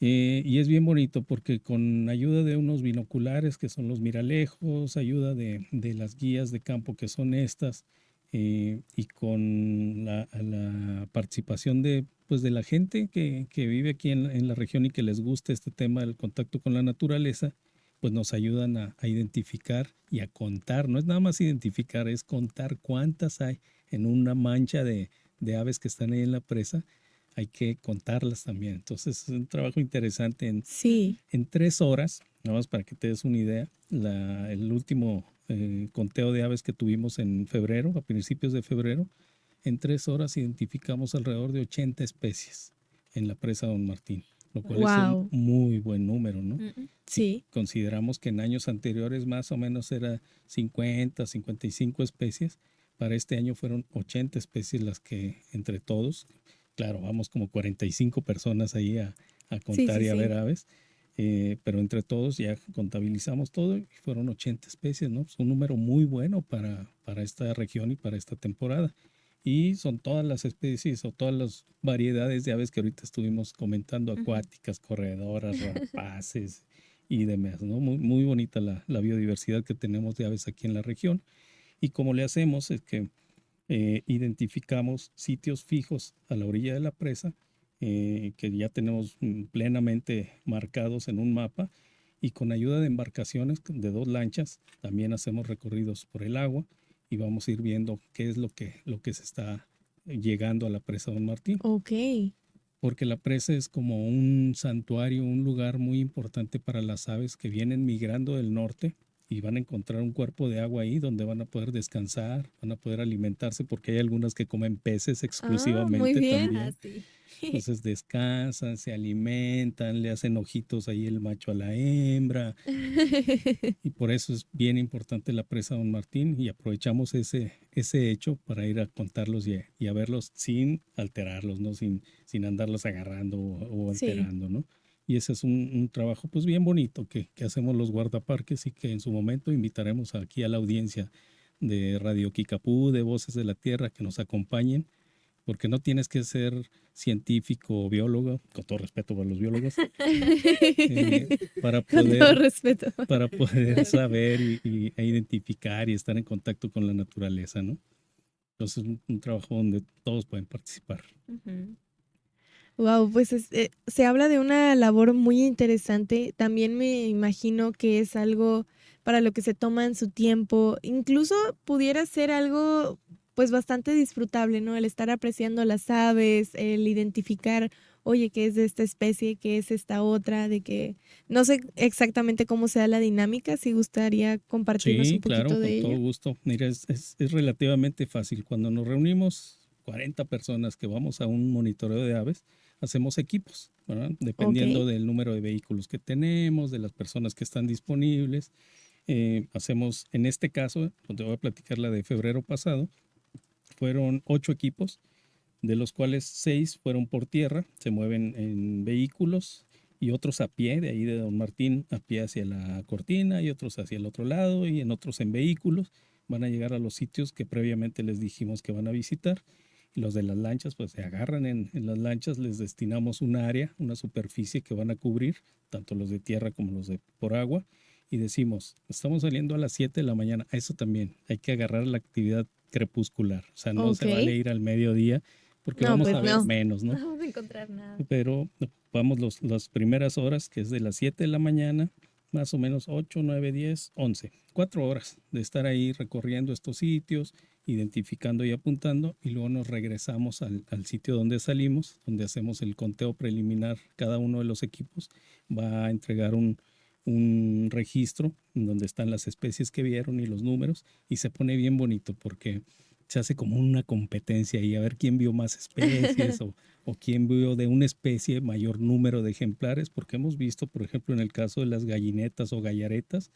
Y es bien bonito porque con ayuda de unos binoculares que son los miralejos, ayuda de las guías de campo que son estas, y con la participación pues de la gente que vive aquí en la región y que les gusta este tema del contacto con la naturaleza, pues nos ayudan a identificar y a contar. No es nada más identificar, es contar cuántas hay en una mancha de aves que están ahí en la presa. Hay que contarlas también. Entonces es un trabajo interesante. En, Ujú. Sí. en 3 horas, nada más para que te des una idea, el último conteo de aves que tuvimos en febrero, a principios de febrero, en 3 horas identificamos alrededor de 80 especies en la presa Don Martín, lo cual es un Wow. muy buen número, ¿no? Ujú. Si Sí. consideramos que en años anteriores más o menos era 50, 55 especies, para este año fueron 80 especies las que entre todos, claro, vamos como 45 personas ahí a Sí, contar sí, y a ver sí. aves, pero entre todos ya contabilizamos todo y fueron 80 especies, ¿no? Es un número muy bueno para esta región y para esta temporada. Y son todas las especies o todas las variedades de aves que ahorita estuvimos comentando, Ujú. acuáticas, corredoras, rapaces y demás, ¿no? Muy bonita la biodiversidad que tenemos de aves aquí en la región. Y como le hacemos es que identificamos sitios fijos a la orilla de la presa, que ya tenemos plenamente marcados en un mapa, y con ayuda de embarcaciones de 2 lanchas también hacemos recorridos por el agua y vamos a ir viendo qué es lo que se está llegando a la presa Don Martín, Ok. porque la presa es como un santuario, un lugar muy importante para las aves que vienen migrando del norte y van a encontrar un cuerpo de agua ahí donde van a poder descansar, van a poder alimentarse, porque hay algunas que comen peces Ah, muy exclusivamente bien. Ah, también. sí. Entonces descansan, se alimentan, le hacen ojitos ahí el macho a la hembra, y por eso es bien importante la presa Don Martín, y aprovechamos ese hecho para ir a contarlos y a verlos sin alterarlos, ¿no? Sin andarlos agarrando o Sí. alterando, ¿no? Y ese es un trabajo pues bien bonito que hacemos los guardaparques y que en su momento invitaremos aquí a la audiencia de Radio Kikapú, de Voces de la Tierra, que nos acompañen, porque no tienes que ser científico o biólogo, con todo respeto para los biólogos, para Con todo poder, respeto. para poder saber e identificar y estar en contacto con la naturaleza, ¿no? Entonces es un trabajo donde todos pueden participar. Ujú. Wow, pues se habla de una labor muy interesante. También me imagino que es algo para lo que se toman su tiempo. Incluso pudiera ser algo pues bastante disfrutable, ¿no? El estar apreciando las aves, el identificar, oye, qué es de esta especie, qué es esta otra, de que no sé exactamente cómo sea la dinámica, si gustaría compartirnos Sí, un claro, poquito con de todo ello. gusto. Mira, es relativamente fácil. Cuando nos reunimos 40 personas que vamos a un monitoreo de aves, hacemos equipos, ¿verdad? Ok, Dependiendo del número de vehículos que tenemos, de las personas que están disponibles. Hacemos, en este caso, te voy a platicar la de febrero pasado, fueron 8 equipos, de los cuales 6 fueron por tierra, se mueven en vehículos y otros a pie, de ahí de Don Martín, a pie hacia la Cortina y otros hacia el otro lado y en otros en vehículos. Van a llegar a los sitios que previamente les dijimos que van a visitar. Y los de las lanchas, pues se agarran en las lanchas, les destinamos un área, una superficie que van a cubrir, tanto los de tierra como los de por agua. Y decimos, estamos saliendo a las 7 de la mañana. Eso también, hay que agarrar la actividad crepuscular. O sea, no ok. se vale ir al mediodía porque No, vamos pues a ver No, no. menos, no ¿no? vamos a encontrar nada. Pero ocupamos las primeras horas, que es de las 7 de la mañana, más o menos 8, 9, 10, 11, 4 horas de estar ahí recorriendo estos sitios, identificando y apuntando, y luego nos regresamos al sitio donde salimos, donde hacemos el conteo preliminar. Cada uno de los equipos va a entregar un registro en donde están las especies que vieron y los números, y se pone bien bonito porque se hace como una competencia y a ver quién vio más especies o quién vio de una especie mayor número de ejemplares, porque hemos visto, por ejemplo, en el caso de las gallinetas o gallaretas,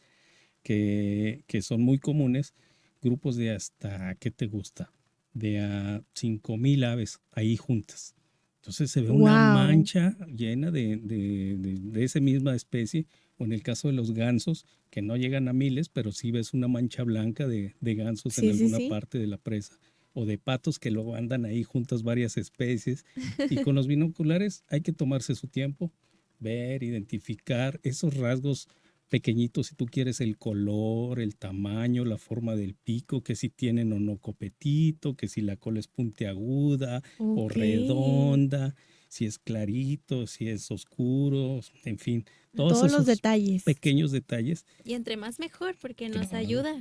que son muy comunes, grupos de hasta, ¿qué te gusta? De a 5,000 aves ahí juntas. Entonces se ve una Wow. mancha llena de esa misma especie, o en el caso de los gansos, que no llegan a miles, pero sí ves una mancha blanca de gansos en Sí, sí, alguna sí. parte de la presa, o de patos que luego andan ahí juntas varias especies. Y con los binoculares hay que tomarse su tiempo, ver, identificar esos rasgos pequeñitos, si tú quieres el color, el tamaño, la forma del pico, que si tienen o no copetito, que si la cola es puntiaguda o Ok. redonda, si es clarito, si es oscuro, en fin, todos Todos los esos detalles. pequeños detalles. Y entre más mejor, porque Claro.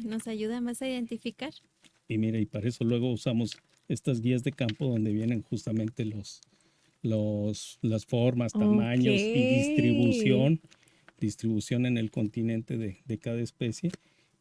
nos ayuda más a identificar. Y mira, y para eso luego usamos estas guías de campo donde vienen justamente las formas, Ok. tamaños y distribución en el continente de cada especie,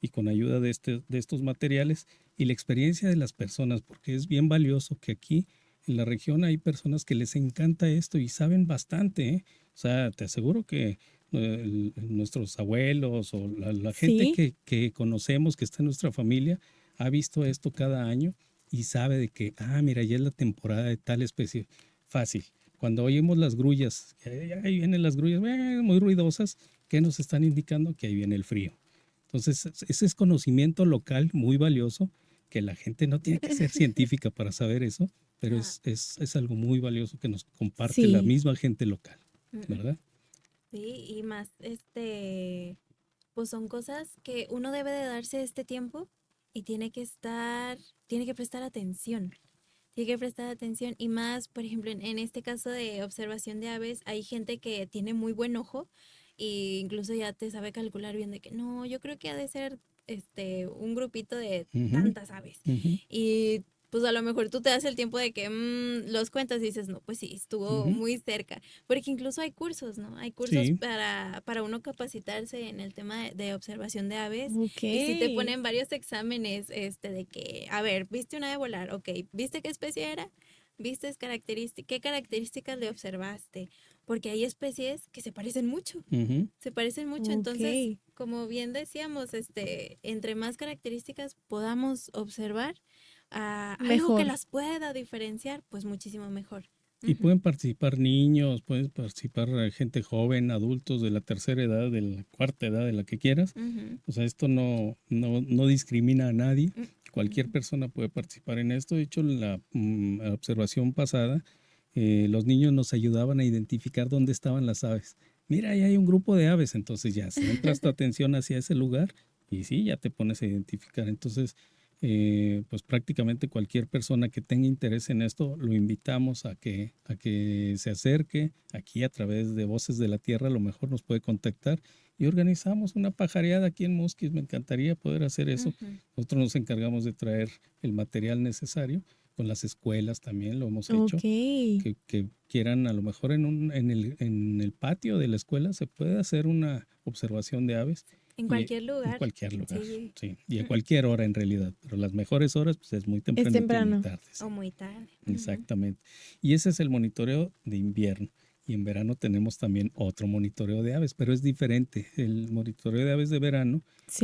y con ayuda de estos materiales y la experiencia de las personas, porque es bien valioso que aquí en la región hay personas que les encanta esto y saben bastante, ¿eh? O sea, te aseguro que nuestros abuelos o la gente Sí. que conocemos, que está en nuestra familia, ha visto esto cada año y sabe de que, mira, ya es la temporada de tal especie. Fácil. Cuando oímos las grullas, que ahí vienen las grullas muy ruidosas, ¿qué nos están indicando? Que ahí viene el frío. Entonces, ese es conocimiento local muy valioso, que la gente no tiene que ser científica para saber eso, pero Ah, es algo muy valioso que nos comparte la Sí. misma gente local, mm, ¿verdad? sí, y más, pues son cosas que uno debe de darse este tiempo y tiene que prestar atención. Tiene que prestar atención y más, por ejemplo, en este caso de observación de aves, hay gente que tiene muy buen ojo e incluso ya te sabe calcular bien de que no, yo creo que ha de ser un grupito de Ujú, tantas aves. ujú, Y pues a lo mejor tú te das el tiempo de que los cuentas y dices, no, pues sí, estuvo ujú. muy cerca. Porque incluso hay cursos, ¿no? Hay cursos Sí, para uno capacitarse en el tema de observación de aves Ok. y si te ponen varios exámenes, de que, a ver, viste una ave volar, ok, ¿viste qué especie era? ¿Viste qué características le observaste? Porque hay especies que ujú, se parecen mucho, Ok. entonces, como bien decíamos, entre más características podamos observar algo que Mejor. las pueda diferenciar, pues muchísimo mejor. Y pueden participar niños, pueden participar gente joven, adultos de la tercera edad, de la cuarta edad, de la que quieras. Ujú. O sea, esto no discrimina a nadie. Mm, Cualquier persona puede participar en esto. De hecho, la observación pasada, los niños nos ayudaban a identificar dónde estaban las aves. Mira, ahí hay un grupo de aves, entonces ya centras tu atención hacia ese lugar y sí, ya te pones a identificar. Entonces, pues prácticamente cualquier persona que tenga interés en esto, lo invitamos a que se acerque aquí a través de Voces de la Tierra, a lo mejor nos puede contactar y organizamos una pajareada aquí en Musquis. Me encantaría poder hacer eso. ujú. Nosotros nos encargamos de traer el material necesario, con las escuelas también lo hemos Ok. hecho, que quieran a lo mejor en el patio de la escuela se puede hacer una observación de aves En y cualquier en lugar. cualquier lugar, Sí. sí, y a cualquier hora en realidad, pero las mejores horas pues es muy Es tempranito y muy temprano. tarde, sí, O muy tarde. Ujú. exactamente. Y ese es el monitoreo de invierno. Y en verano tenemos también otro monitoreo de aves, pero es diferente. El monitoreo de aves de verano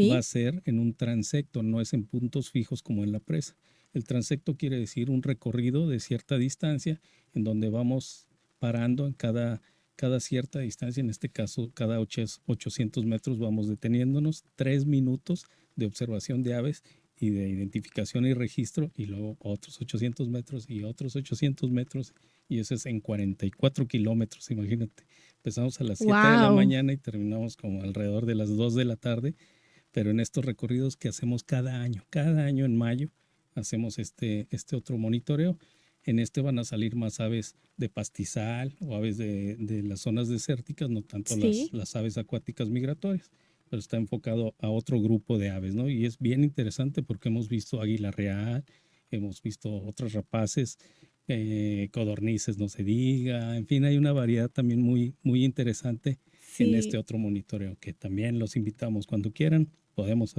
va a ¿Sí? ser en un transecto, no es en puntos fijos como en la presa. El transecto quiere decir un recorrido de cierta distancia en donde vamos parando en cada cierta distancia, en este caso cada 800 metros vamos deteniéndonos, 3 minutos de observación de aves y de identificación y registro, y luego otros 800 metros y otros 800 metros, y eso es en 44 kilómetros, imagínate. Empezamos a las 7 de la Wow. mañana y terminamos como alrededor de las 2 de la tarde, pero en estos recorridos que hacemos cada año en mayo, hacemos este otro monitoreo. En este van a salir más aves de pastizal o aves de las zonas desérticas, no tanto Sí. las aves acuáticas migratorias, pero está enfocado a otro grupo de aves, ¿no? Y es bien interesante porque hemos visto águila real, hemos visto otros rapaces, codornices, no se diga, en fin, hay una variedad también muy interesante en este Sí. otro monitoreo, que también los invitamos cuando quieran, podemos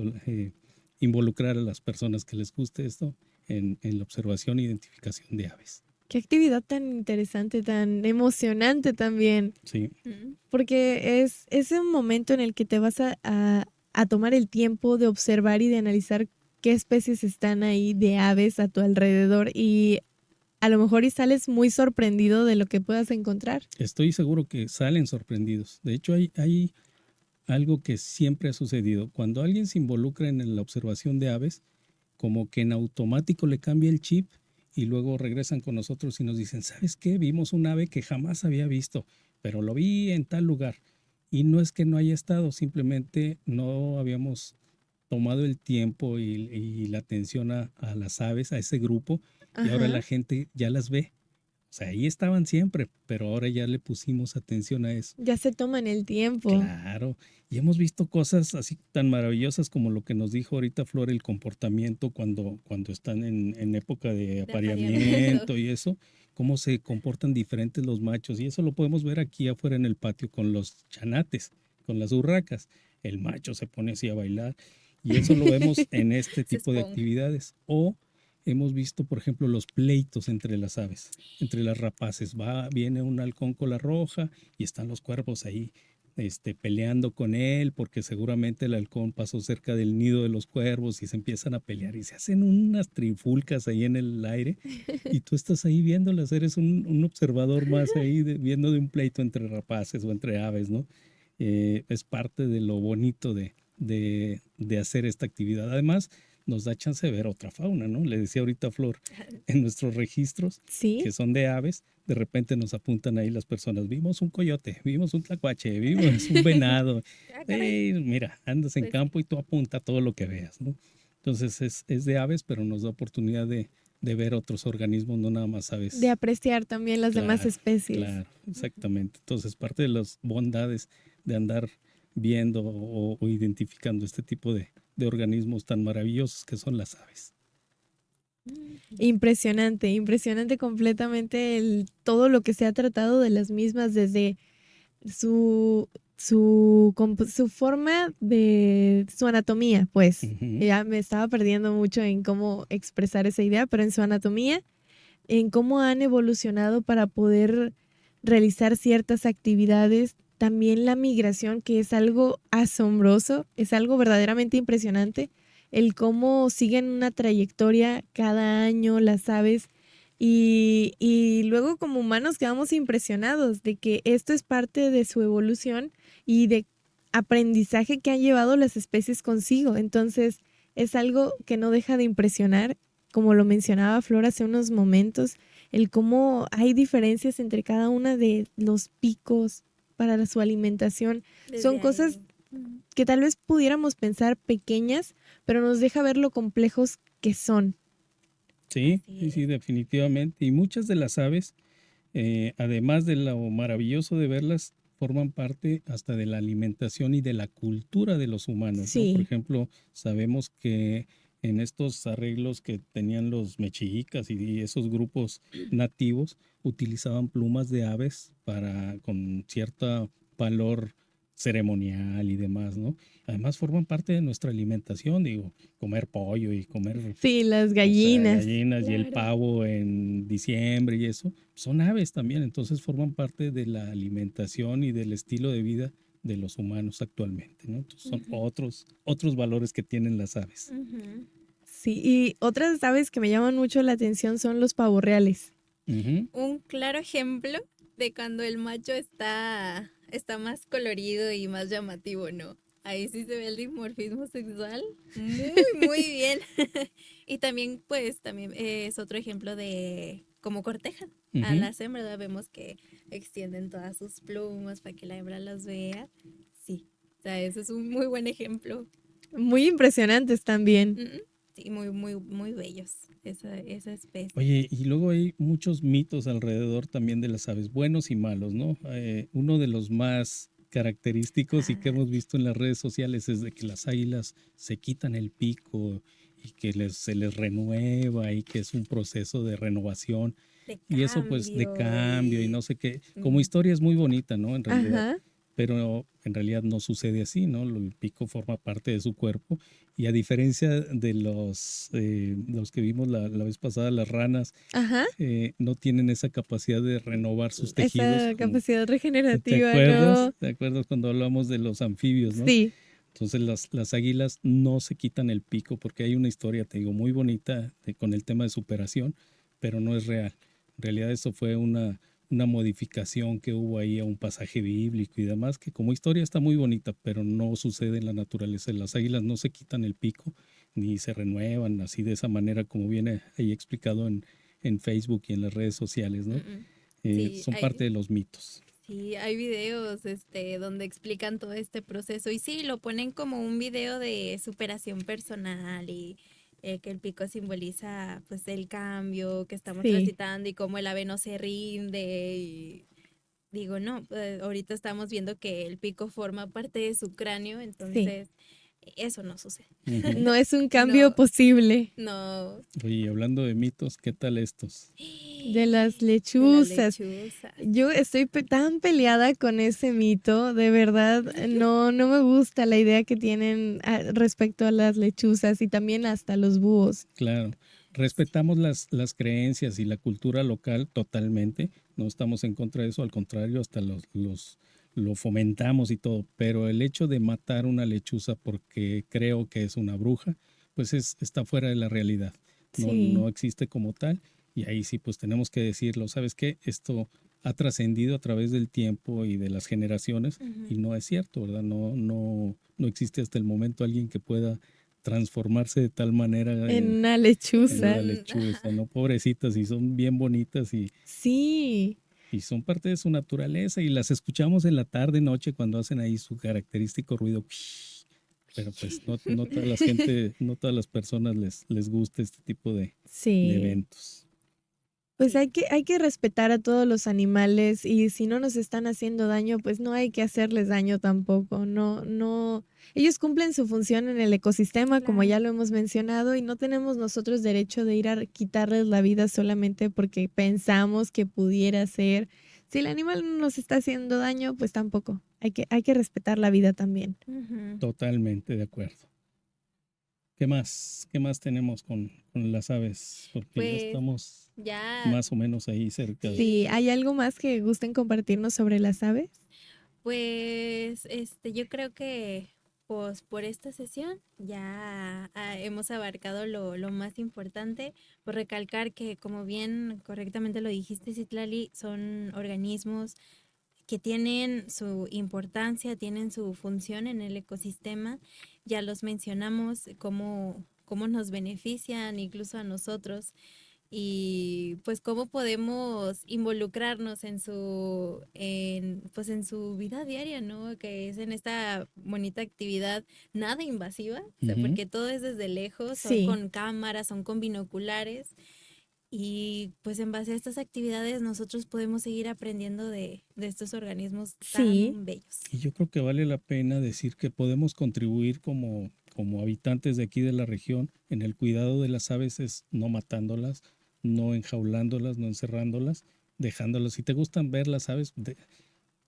involucrar a las personas que les guste esto en la observación e identificación de aves. Qué actividad tan interesante, tan emocionante también. Sí, Ujú. Porque es un momento en el que te vas a tomar el tiempo de observar y de analizar qué especies están ahí de aves a tu alrededor y a lo mejor y sales muy sorprendido de lo que puedas encontrar. estoy seguro que salen sorprendidos. De hecho, hay algo que siempre ha sucedido. Cuando alguien se involucra en la observación de aves, como que en automático le cambia el chip y luego regresan con nosotros y nos dicen, ¿sabes qué? Vimos un ave que jamás había visto, pero lo vi en tal lugar. Y no es que no haya estado, simplemente no habíamos tomado el tiempo y la atención a las aves, a ese grupo, y ahora Ajá. la gente ya las ve. O sea, ahí estaban siempre, pero ahora ya le pusimos atención a eso. Ya se toman el tiempo. Claro, y hemos visto cosas así tan maravillosas como lo que nos dijo ahorita Flor, el comportamiento cuando están en época de De apareamiento. apareamiento y eso, cómo se comportan diferentes los machos. Y eso lo podemos ver aquí afuera en el patio con los chanates, con las urracas. El macho se pone así a bailar y eso lo vemos en este Se tipo de esponja. actividades. O hemos visto, por ejemplo, los pleitos entre las aves, entre las rapaces. Viene un halcón cola roja y están los cuervos ahí peleando con él porque seguramente el halcón pasó cerca del nido de los cuervos y se empiezan a pelear y se hacen unas trifulcas ahí en el aire y tú estás ahí viéndolas, eres un observador más ahí viendo de un pleito entre rapaces o entre aves, ¿no? Es parte de lo bonito de hacer esta actividad. Además, nos da chance de ver otra fauna, ¿no? Le decía ahorita a Flor, en nuestros registros que Sí, son de aves, de repente nos apuntan ahí las personas, vimos un coyote, vimos un tlacuache, vimos un venado. Ah, caray. Mira, andas en Pues sí. campo y tú apunta todo lo que veas, ¿no? Entonces es de aves, pero nos da oportunidad de ver otros organismos, no nada más de aves. apreciar también las demás Claro, especies. claro, exactamente. Entonces parte de las bondades de andar viendo o identificando este tipo de organismos tan maravillosos que son las aves. Impresionante, impresionante completamente todo lo que se ha tratado de las mismas desde su forma de su anatomía, pues. Ujú. Ya me estaba perdiendo mucho en cómo expresar esa idea, pero en su anatomía, en cómo han evolucionado para poder realizar ciertas actividades, también la migración, que es algo asombroso, es algo verdaderamente impresionante, el cómo siguen una trayectoria cada año las aves Y luego como humanos quedamos impresionados de que esto es parte de su evolución y de aprendizaje que han llevado las especies consigo. Entonces es algo que no deja de impresionar, como lo mencionaba Flor hace unos momentos, el cómo hay diferencias entre cada una de los picos para su alimentación. Son Desde cosas ahí. Ujú. que tal vez pudiéramos pensar pequeñas, pero nos deja ver lo complejos que son. Sí, Así sí, sí, es. definitivamente. Y muchas de las aves, además de lo maravilloso de verlas, forman parte hasta de la alimentación y de la cultura de los humanos, ¿no? Por Sí, ejemplo, sabemos que en estos arreglos que tenían los mexicas y esos grupos nativos, utilizaban plumas de aves para con cierto valor ceremonial y demás, ¿no? Además forman parte de nuestra alimentación, digo, comer pollo y comer, sí, las o sea, gallinas. gallinas y el Claro. pavo en diciembre y eso, son aves también, entonces forman parte de la alimentación y del estilo de vida de los humanos actualmente, ¿no? Entonces son Ujú, otros valores que tienen las aves. ujú. Sí, y otras aves que me llaman mucho la atención son los pavorreales. Ujú. Un claro ejemplo de cuando el macho está más colorido y más llamativo, ¿no? Ahí sí se ve el dimorfismo sexual muy, muy bien. Y también, pues, también es otro ejemplo de cómo cortejan a Ujú. las hembras, ¿verdad? Vemos que extienden todas sus plumas para que la hembra las vea. Sí, o sea, eso es un muy buen ejemplo. Muy impresionantes también. Mm, sí, muy, muy, muy bellos esa especie. Oye, y luego hay muchos mitos alrededor también de las aves, buenos y malos, ¿no? Uno de los más característicos y que Ah, hemos visto en las redes sociales es de que las águilas se quitan el pico y que se les renueva y que es un proceso de renovación de y eso pues de cambio cambio y y no sé qué. Como mm, historia es muy bonita, ¿no? En realidad, Ajá, pero en realidad no sucede así, ¿no? El pico forma parte de su cuerpo y a diferencia de los que vimos la vez pasada, las ranas ajá. no tienen esa capacidad de renovar sus tejidos, Esa como capacidad ¿te regenerativa, acuerdas? ¿no? ¿Te acuerdas cuando hablamos de los anfibios, no? Sí, Entonces las águilas no se quitan el pico porque hay una historia, te digo, muy bonita con el tema de superación, pero no es real. En realidad eso fue una modificación que hubo ahí a un pasaje bíblico y demás, que como historia está muy bonita, pero no sucede en la naturaleza. Las águilas no se quitan el pico ni se renuevan así de esa manera como viene ahí explicado en Facebook y en las redes sociales, mm, ¿no? mm. Sí, Son parte hay, de los mitos. sí, hay videos donde explican todo este proceso y sí, lo ponen como un video de superación personal y que el pico simboliza pues el cambio que estamos sí. transitando y cómo el ave no se rinde y digo, no, ahorita estamos viendo que el pico forma parte de su cráneo, Sí, entonces eso no sucede. Ujú. no es un cambio No, posible. no. Oye, hablando de mitos, ¿qué tal estos? De las De las lechuzas. lechuzas. Yo estoy tan peleada con ese mito, de verdad, no me gusta la idea que tienen respecto a las lechuzas y también hasta los búhos. Claro, respetamos las creencias y la cultura local totalmente, no estamos en contra de eso, al contrario, hasta lo fomentamos y todo, pero el hecho de matar una lechuza porque creo que es una bruja, pues está fuera de la realidad, no Sí, existe como tal, y ahí sí pues tenemos que decirlo, ¿sabes qué? Esto ha trascendido a través del tiempo y de las generaciones y Ujú. no es cierto, ¿verdad? No existe hasta el momento alguien que pueda transformarse de tal manera en una En en una lechuza. un, lechuza, ajá. ¿no? Pobrecitas, y son bien bonitas Sí, y son parte de su naturaleza y las escuchamos en la tarde, noche, cuando hacen ahí su característico ruido. Pero pues no toda la gente, no todas las personas les gusta este tipo de sí. eventos. Pues Sí, hay que respetar a todos los animales y si no nos están haciendo daño, pues no hay que hacerles daño tampoco. No, ellos cumplen su función en el ecosistema, como ya claro. lo hemos mencionado, y no tenemos nosotros derecho de ir a quitarles la vida solamente porque pensamos que pudiera ser. Si el animal no nos está haciendo daño, pues tampoco. Hay que respetar la vida también. Ujú. Totalmente de acuerdo. ¿Qué más? ¿Qué más tenemos con las aves? Porque ya Pues estamos ya, más o menos ahí cerca. Sí, sí, ¿hay algo más que gusten compartirnos sobre las aves? pues yo creo que pues por esta sesión ya hemos abarcado lo más importante, por recalcar que, como bien correctamente lo dijiste, Citlali, son organismos que tienen su importancia, tienen su función en el ecosistema. Ya los mencionamos, cómo nos benefician incluso a nosotros, y pues cómo podemos involucrarnos pues en su vida diaria, ¿no? Que es en esta bonita actividad nada invasiva, o sea, Ujú. porque todo es desde lejos, son Sí. con cámaras, son con binoculares, y pues en base a estas actividades nosotros podemos seguir aprendiendo de estos organismos Sí. tan bellos. Y yo creo que vale la pena decir que podemos contribuir como habitantes de aquí de la región en el cuidado de las aves, es no matándolas, no enjaulándolas, no encerrándolas, dejándolas. Si te gustan ver las aves,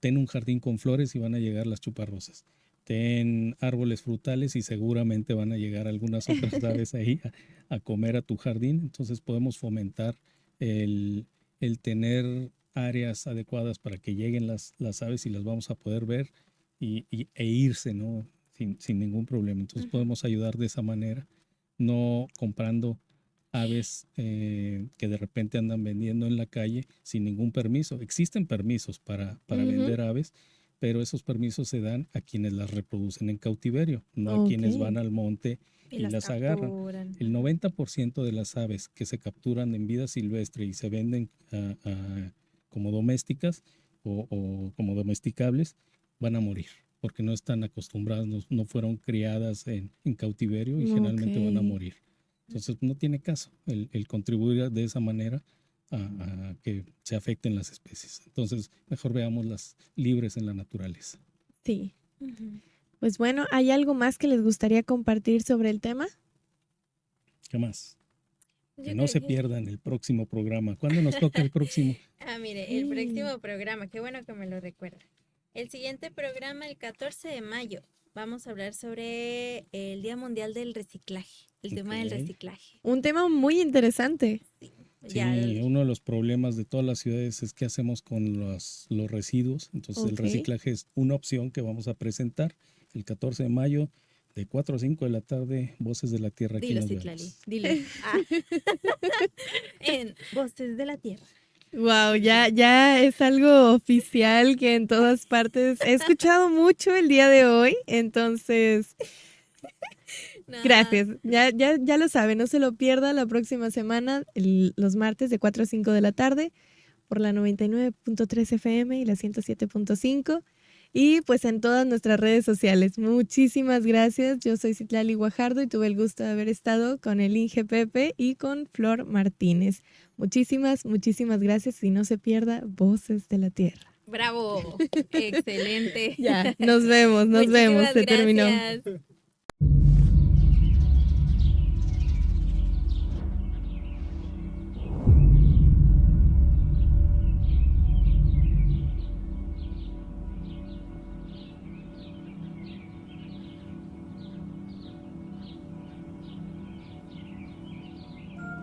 ten un jardín con flores y van a llegar las chuparrosas. Ten árboles frutales y seguramente van a llegar algunas otras aves ahí a comer a tu jardín. Entonces podemos fomentar el tener áreas adecuadas para que lleguen las aves y las vamos a poder ver e irse, ¿no? Sin ningún problema. Entonces podemos ayudar de esa manera, no comprando aves que de repente andan vendiendo en la calle sin ningún permiso. Existen permisos para vender aves, pero esos permisos se dan a quienes las reproducen en cautiverio, no a quienes van al monte y las agarran. capturan. El 90% de las aves que se capturan en vida silvestre y se venden como domésticas o como domesticables van a morir porque no están acostumbradas, no fueron criadas en cautiverio y generalmente van a morir. Entonces no tiene caso el contribuir de esa manera a que se afecten las especies. Entonces mejor veámoslas libres en la naturaleza. Sí. Pues bueno, ¿hay algo más que les gustaría compartir sobre el tema? ¿Qué más? Yo Que no creo se que- pierdan el próximo programa. ¿Cuándo nos toca el próximo? Mire, el próximo programa, qué bueno que me lo recuerda. El siguiente programa, el 14 de mayo, vamos a hablar sobre el Día Mundial del Reciclaje, el tema del Ok. reciclaje. Un tema muy interesante. Sí, Ya, uno de los problemas de todas las ciudades es qué hacemos con los residuos. Entonces el Ok. reciclaje es una opción que vamos a presentar el 14 de mayo de 4 a 5 de la tarde, Voces de la Tierra. Aquí dilo, nos Citlali, vemos. dilo. En Voces de la Tierra. Wow, ya es algo oficial que en todas partes he escuchado mucho el día de hoy, entonces No, gracias. Ya lo saben, no se lo pierda la próxima semana, los martes de 4 a 5 de la tarde, por la 99.3 FM y la 107.5. Y pues en todas nuestras redes sociales. Muchísimas gracias. Yo soy Citlali Guajardo y tuve el gusto de haber estado con el Inge Pepe y con Flor Martínez. Muchísimas gracias y no se pierda Voces de la Tierra. Bravo, excelente. Ya, nos vemos, se terminó. Gracias.